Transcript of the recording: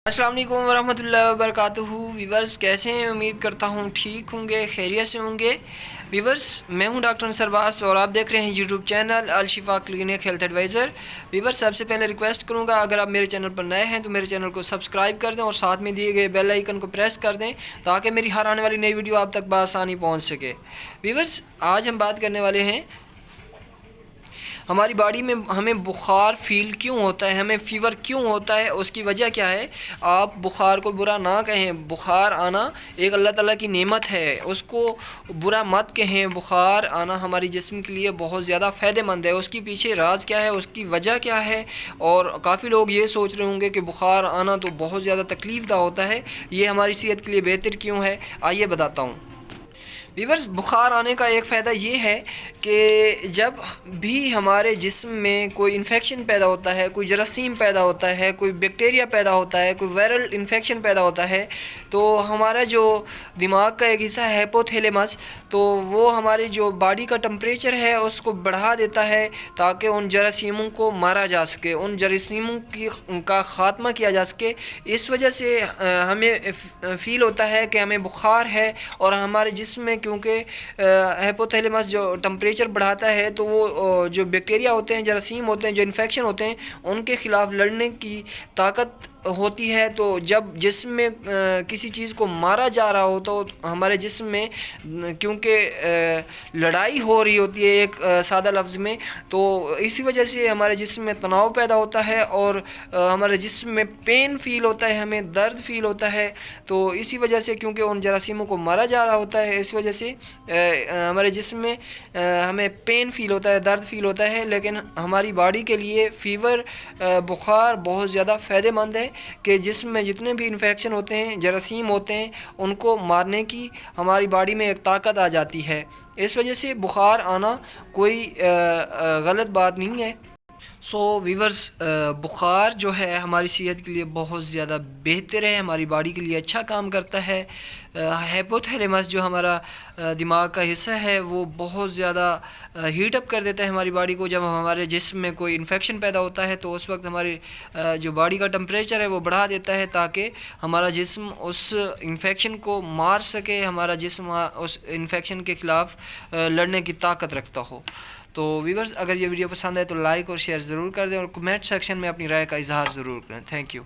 السلام علیکم ورحمۃ اللہ وبرکاتہ۔ ویورز کیسے ہیں؟ امید کرتا ہوں ٹھیک ہوں گے، خیریت سے ہوں گے۔ ویورز میں ہوں ڈاکٹر انصر عباس اور آپ دیکھ رہے ہیں YouTube channel Al Shifa clinic health advisor. Viewers سب سے پہلے ریکویسٹ کروں گا، اگر آپ میرے چینل پر نئے ہیں تو میرے چینل کو سبسکرائب کر دیں اور ساتھ میں دیے گئے بیل آئیکن کو پریس کر دیں تاکہ میری ہر آنے والی نئی ویڈیو آپ تک بآسانی پہنچ سکے۔ ویورز آج ہم بات کرنے والے ہیں ہماری باڈی میں ہمیں بخار فیل کیوں ہوتا ہے، ہمیں فیور کیوں ہوتا ہے، اس کی وجہ کیا ہے۔ آپ بخار کو برا نہ کہیں، بخار آنا ایک اللہ تعالیٰ کی نعمت ہے، اس کو برا مت کہیں۔ بخار آنا ہماری جسم کے لیے بہت زیادہ فائدہ مند ہے۔ اس کی پیچھے راز کیا ہے، اس کی وجہ کیا ہے، اور کافی لوگ یہ سوچ رہے ہوں گے کہ بخار آنا تو بہت زیادہ تکلیف دہ ہوتا ہے، یہ ہماری صحت کے لیے بہتر کیوں ہے، آئیے بتاتا ہوں۔ ویورز بخار آنے کا ایک فائدہ یہ ہے کہ جب بھی ہمارے جسم میں کوئی انفیکشن پیدا ہوتا ہے، کوئی جراثیم پیدا ہوتا ہے، کوئی بیکٹیریا پیدا ہوتا ہے، کوئی وائرل انفیکشن پیدا ہوتا ہے، تو ہمارا جو دماغ کا ایک حصہ ہے ہیپوتھیلیمس، تو وہ ہماری جو باڈی کا ٹمپریچر ہے اس کو بڑھا دیتا ہے تاکہ ان جراثیموں کو مارا جا سکے، ان جراثیموں کا خاتمہ کیا جا سکے۔ اس وجہ سے ہمیں فیل ہوتا ہے کہ ہمیں بخار ہے، اور ہمارے جسم میں کیونکہ ہیپوتھیلیمس جو ٹمپریچر بڑھاتا ہے تو وہ جو بیکٹیریا ہوتے ہیں، جراثیم ہوتے ہیں، جو انفیکشن ہوتے ہیں، ان کے خلاف لڑنے کی طاقت ہوتی ہے۔ تو جب جسم میں کسی چیز کو مارا جا رہا ہو تو ہمارے جسم میں کیونکہ لڑائی ہو رہی ہوتی ہے ایک سادہ لفظ میں، تو اسی وجہ سے ہمارے جسم میں تناؤ پیدا ہوتا ہے اور ہمارے جسم میں پین فیل ہوتا ہے، ہمیں درد فیل ہوتا ہے۔ تو اسی وجہ سے کیونکہ ان جراثیموں کو مارا جا رہا ہوتا ہے، اس وجہ سے ہمارے جسم میں ہمیں پین فیل ہوتا ہے، درد فیل ہوتا ہے۔ لیکن ہماری باڈی کے لیے فیور، بخار بہت زیادہ فائدہ مند ہے کہ جسم میں جتنے بھی انفیکشن ہوتے ہیں، جراثیم ہوتے ہیں، ان کو مارنے کی ہماری باڈی میں ایک طاقت آ جاتی ہے۔ اس وجہ سے بخار آنا کوئی غلط بات نہیں ہے۔ ویورز بخار جو ہے ہماری صحت کے لیے بہت زیادہ بہتر ہے، ہماری باڈی کے لیے اچھا کام کرتا ہے۔ ہیپوتھیلیمس جو ہمارا دماغ کا حصہ ہے وہ بہت زیادہ ہیٹ اپ کر دیتا ہے ہماری باڈی کو۔ جب ہمارے جسم میں کوئی انفیکشن پیدا ہوتا ہے تو اس وقت ہماری جو باڈی کا ٹمپریچر ہے وہ بڑھا دیتا ہے تاکہ ہمارا جسم اس انفیکشن کو مار سکے، ہمارا جسم اس انفیکشن کے خلاف لڑنے کی طاقت رکھتا ہو۔ تو ویورز اگر یہ ویڈیو پسند ہے تو لائک اور شیئر ضرور کر دیں اور کمنٹ سیکشن میں اپنی رائے کا اظہار ضرور کریں۔ Thank you.